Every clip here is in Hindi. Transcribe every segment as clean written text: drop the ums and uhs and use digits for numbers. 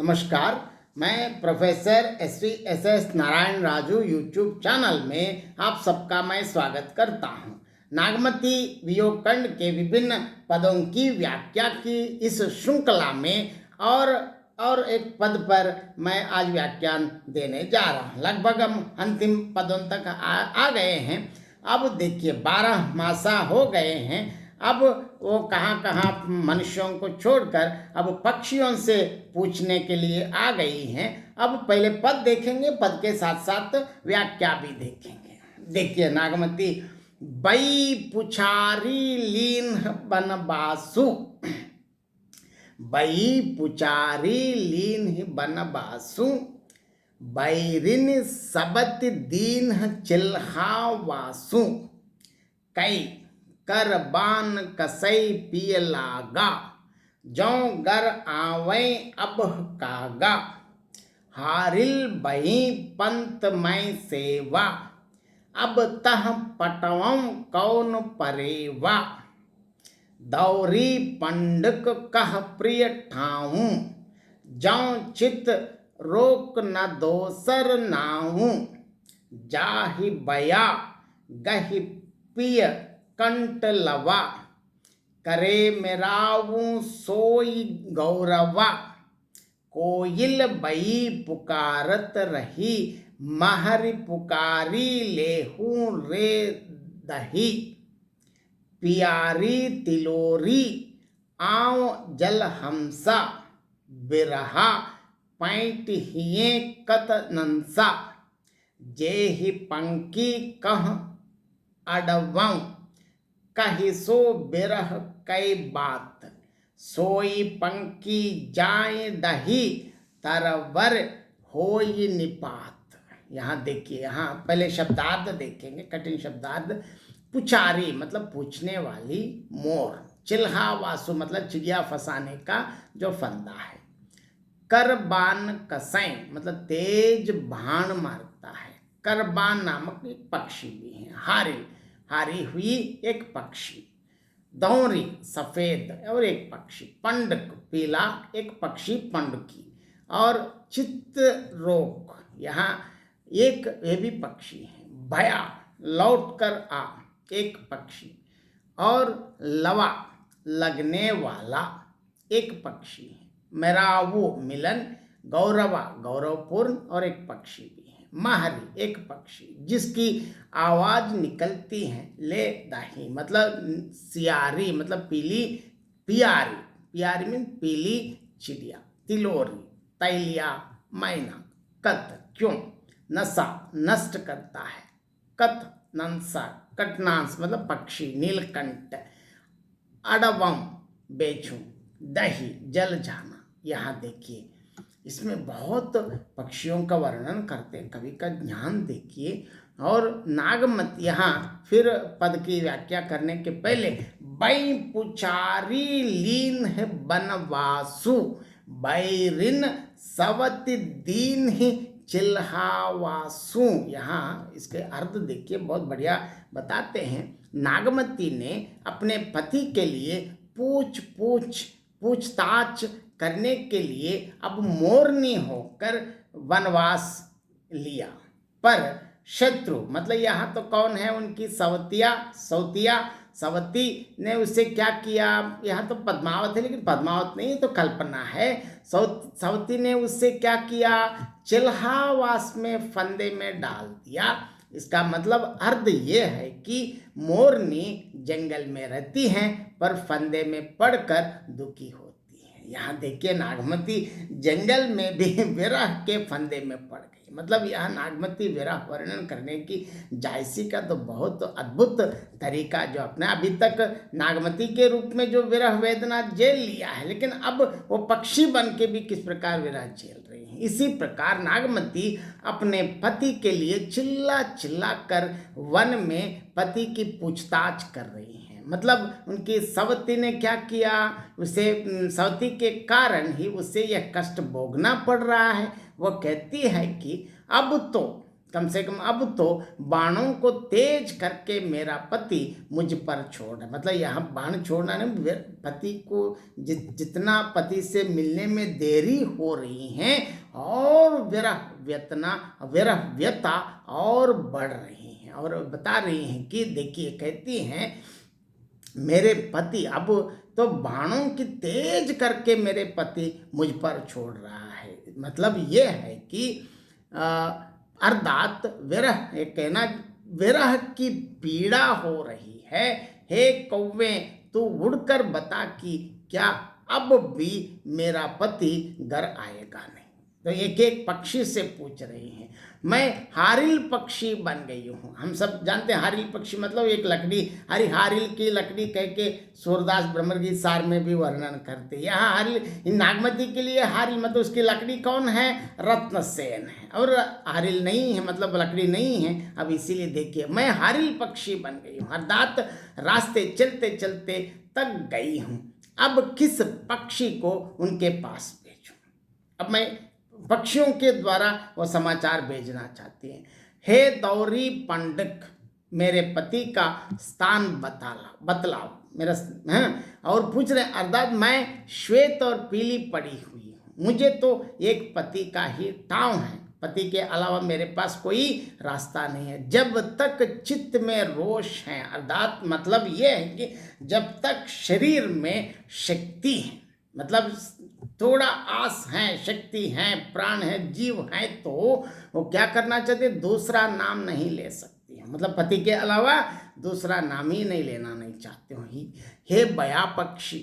नमस्कार। मैं professor S Narayan Raju YouTube channel में आप सबका मैं स्वागत करता हूं। नागमती वियोगखंड के विभिन्न पदों की व्याख्या की इस श्रृंखला में और एक पद पर मैं आज व्याख्यान देने जा रहा हूं। लगभग हम अंतिम पदों तक आ गए हैं। अब देखिए 12 मासा हो गए हैं। अब वो कहाँ कहाँ मनुष्यों को छोड़कर अब पक्षियों से पूछने के लिए आ गई हैं। अब पहले पद देखेंगे, पद के साथ साथ व्याख्या भी देखेंगे। देखिए नागमती बई पुछारी लीन बनबासु, बई पुचारी लीन बनबासु, बैरिन सबत दीन चिल्हावासु, कई करबान कसई पिय लागा, जौ गर आवे अब कागा, हारिल बही पंत मैं सेवा, अब तह पटवम कौन परेवा, दौरी पंडक कह प्रिय ठाऊं, जौ चित रोक न दोसर नाऊं, जाहि बया गहि पिय कंट लवा, करे मेरावू सोई गौरवा, कोयल बई पुकारत रही, महरी पुकारी लेहू रे दही, पियारी तिलोरी आव जल हमसा, बिरहा पैंट हिये कत नंसा, जेहि पंकी कह अडवं, कहि सो बिरह कई बात, सोई पंकी जाए दही, तरवर होई निपात। यहाँ देखिए, यहाँ पहले शब्दार्थ देखेंगे, कठिन शब्दार्थ। पुचारी मतलब पूछने वाली, मोर, चिल्हावासु मतलब चिड़िया फंसाने का जो फंदा है, करबान कसैं मतलब तेज भाण मारता है, करबान नामक एक पक्षी भी है, हारी हारी हुई एक पक्षी, दौरी सफेद और एक पक्षी, पंडक पीला एक पक्षी पंडकी, और चित्रोक यहाँ एक ये भी पक्षी है, भया लौट कर आ एक पक्षी, और लवा लगने वाला एक पक्षी है, मेरावो मिलन, गौरवा गौरवपूर्ण और एक पक्षी भी है, महरी एक पक्षी जिसकी आवाज निकलती है, ले दाही मतलब सियारी मतलब पीली, पियारी पियारी मीन पीली चिड़िया, तिलोरी तैलिया मैना, कत क्यों, नशा नष्ट करता है, कत नंसा कटनांस मतलब पक्षी, नीलकंठ, अडवम बेचूं, दही जल जाना। यहाँ देखिए इसमें बहुत पक्षियों का वर्णन करते हैं, कवि का ज्ञान देखिए। और नागमती यहाँ फिर पद की व्याख्या करने के पहले, बई पुचारी लीन है बनवासु, बैरिन सवति दीन ही चिल्हावासु। यहाँ इसके अर्थ देखिए बहुत बढ़िया बताते हैं। नागमती ने अपने पति के लिए पूछताछ करने के लिए अब मोरनी होकर वनवास लिया, पर शत्रु मतलब यहाँ तो कौन है, उनकी सवती ने उससे क्या किया, यहाँ तो पद्मावत है लेकिन पद्मावत नहीं तो कल्पना है। सवती ने उससे क्या किया, चिल्हावास में फंदे में डाल दिया। इसका मतलब अर्थ ये है कि मोरनी जंगल में रहती हैं पर फंदे में पड़कर दुखी होती है। यहाँ देखिए नागमती जंगल में भी विरह के फंदे में पड़ गई। मतलब यह नागमती विरह वर्णन करने की जायसी का तो बहुत अद्भुत तरीका, जो अपने अभी तक नागमती के रूप में जो विरह वेदना झेल लिया है, लेकिन अब वो पक्षी बन के भी किस प्रकार विरह झेल रही है। इसी प्रकार नागमती अपने पति के लिए चिल्ला चिल्ला कर वन में पति की पूछताछ कर रही है। मतलब उनकी सवती ने क्या किया, उसे सवती के कारण ही उसे यह कष्ट भोगना पड़ रहा है। वो कहती है कि अब तो कम से कम अब तो बाणों को तेज करके मेरा पति मुझ पर छोड़, मतलब यहाँ बाण छोड़ना नहीं, पति को जितना पति से मिलने में देरी हो रही है और विरह व्यथा और बढ़ रही है। और बता रही हैं कि देखिए, कहती हैं मेरे पति अब तो बाणों की तेज करके मेरे पति मुझ पर छोड़ रहा है। मतलब ये है कि अर्थात विरह, ये कहना, विरह की पीड़ा हो रही है। हे कौवे, तू उड़कर बता कि क्या अब भी मेरा पति घर आएगा नहीं। तो एक एक पक्षी से पूछ रही हैं। मैं हारिल पक्षी बन गई हूँ। हम सब जानते हैं हारिल पक्षी मतलब एक लकड़ी, हरी हारिल की लकड़ी कह के सूरदास ब्रह्मगीत सार में भी वर्णन करते। यहाँ हारिल, नागमती के लिए हारिल मतलब उसकी लकड़ी कौन है? रत्नसेन है। और हारिल नहीं है मतलब लकड़ी नहीं है। अब इसीलिए देखिए, मैं हारिल पक्षी बन गई हूँ, अर्थात रास्ते चलते चलते तक गई हूँ। अब किस पक्षी को उनके पास भेजूं? अब मैं पक्षियों के द्वारा वो समाचार भेजना चाहती हैं। हे दौरी पंडित, मेरे पति का स्थान बतलाओ मेरा, और पूछ रहे अर्थात मैं श्वेत और पीली पड़ी हुई हूँ, मुझे तो एक पति का ही ठाव है, पति के अलावा मेरे पास कोई रास्ता नहीं है। जब तक चित्त में रोष है, अर्थात मतलब ये है कि जब तक शरीर में शक्ति है, मतलब थोड़ा आस है, शक्ति है, प्राण है, जीव है, तो वो क्या करना चाहते? दूसरा नाम नहीं ले सकती है, मतलब पति के अलावा दूसरा नाम ही नहीं लेना नहीं चाहते हो ही। हे बया पक्षी,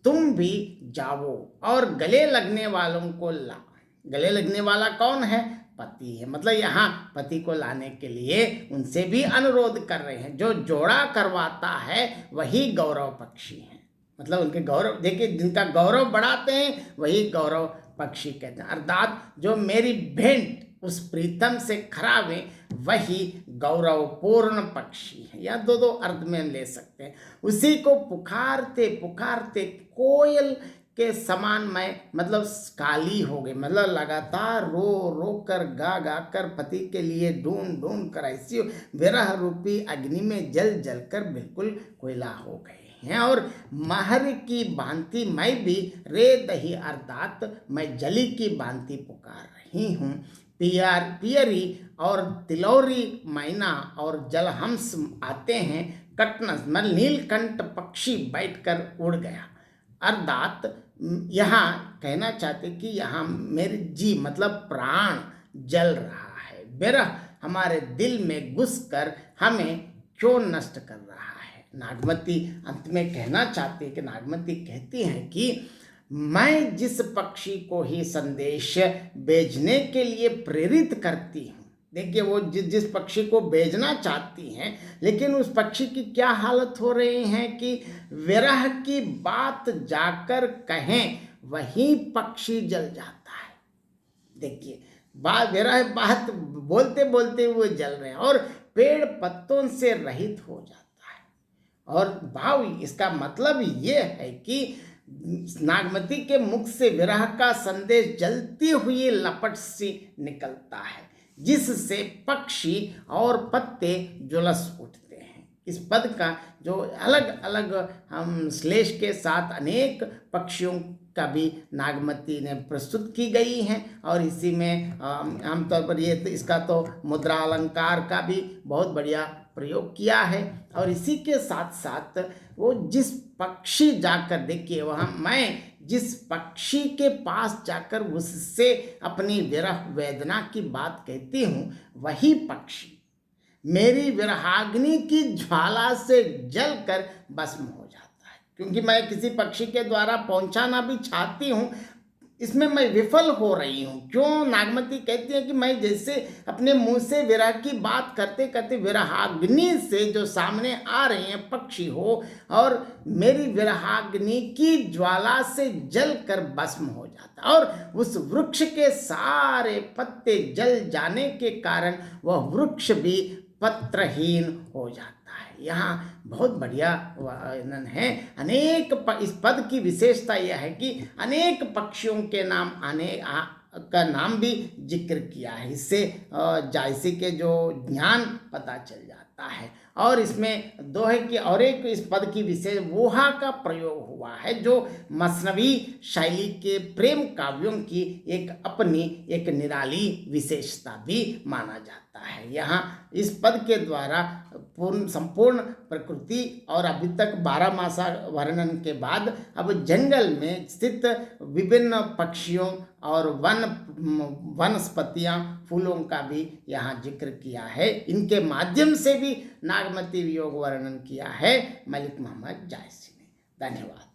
तुम भी जाओ और गले लगने वालों को ला। गले लगने वाला कौन है? पति है। मतलब यहाँ पति को लाने के लिए उनसे भी अनुरोध कर रहे हैं। जो जोड़ा करवाता है वही गौरव पक्षी है, मतलब उनके गौरव, देखिए जिनका गौरव बढ़ाते हैं वही गौरव पक्षी कहते हैं। अर्थात जो मेरी भेंट उस प्रीतम से खरावे वही गौरव पूर्ण पक्षी है। या दो अर्थ में ले सकते हैं। उसी को पुकारते पुकारते कोयल के समान मैं मतलब काली हो गई, मतलब लगातार रो रो कर गा गा कर पति के लिए ढूंढ ढूंढ कर ऐसी विरह रूपी अग्नि में जल जल कर बिल्कुल कोयला हो गए हैं। और महर की भांति मैं भी रे दही, अर्थात मैं जली की भांति पुकार रही हूँ। पियरी और तिलौरी मैना और जलहंस आते हैं, कटनस मतलब नीलकंठ पक्षी बैठकर उड़ गया। अर्थात यहाँ कहना चाहते कि यहाँ मेरे जी मतलब प्राण जल रहा है, विरह हमारे दिल में घुसकर हमें क्यों नष्ट कर रहा है। नागमती अंत में कहना चाहती है कि नागमती कहती है कि मैं जिस पक्षी को ही संदेश भेजने के लिए प्रेरित करती हूँ, देखिए वो जिस पक्षी को भेजना चाहती हैं, लेकिन उस पक्षी की क्या हालत हो रही है कि विरह की बात जाकर कहें वही पक्षी जल जाता है। देखिए विरह बात बोलते बोलते वो जल रहे हैं और पेड़ पत्तों से रहित हो जाता है। और भाव इसका मतलब ये है कि नागमती के मुख से विरह का संदेश जलती हुई लपट सी निकलता है, जिससे पक्षी और पत्ते झुलस उठते हैं। इस पद का जो अलग अलग हम श्लेष के साथ अनेक पक्षियों का भी नागमती ने प्रस्तुत की गई हैं। और इसी में आमतौर पर ये इसका तो मुद्रा अलंकार का भी बहुत बढ़िया प्रयोग किया है। और इसी के साथ साथ वो जिस पक्षी जाकर, देखिए वहाँ मैं जिस पक्षी के पास जाकर उससे अपनी विरह वेदना की बात कहती हूँ, वही पक्षी मेरी विरहाग्नि की ज्वाला से जलकर भस्म हो जाता है। क्योंकि मैं किसी पक्षी के द्वारा पहुंचाना भी चाहती हूँ, इसमें मैं विफल हो रही हूँ। क्यों? नागमती कहती है कि मैं जैसे अपने मुंह से विरह की बात करते करते विरहाग्नि से जो सामने आ रहे हैं पक्षी हो, और मेरी विरहाग्नि की ज्वाला से जल कर भस्म हो जाता, और उस वृक्ष के सारे पत्ते जल जाने के कारण वह वृक्ष भी पत्रहीन हो जाता है। यहाँ बहुत बढ़िया वर्णन है। अनेक इस पद की विशेषता यह है कि अनेक पक्षियों के नाम का नाम भी जिक्र किया है। इससे जायसी के जो ज्ञान पता चल जाता है। और इसमें दोहे की और एक इस पद की विशेष वोहा का प्रयोग हुआ है, जो मसनवी शैली के प्रेम काव्यों की एक अपनी एक निराली विशेषता भी माना जाता है। यहाँ इस पद के द्वारा संपूर्ण प्रकृति और अभी तक 12 मासा वर्णन के बाद अब जंगल में स्थित विभिन्न पक्षियों और वनस्पतियां, फूलों का भी यहाँ जिक्र किया है। इनके माध्यम से भी नागमती वियोग वर्णन किया है मलिक मोहम्मद जायसी ने। धन्यवाद।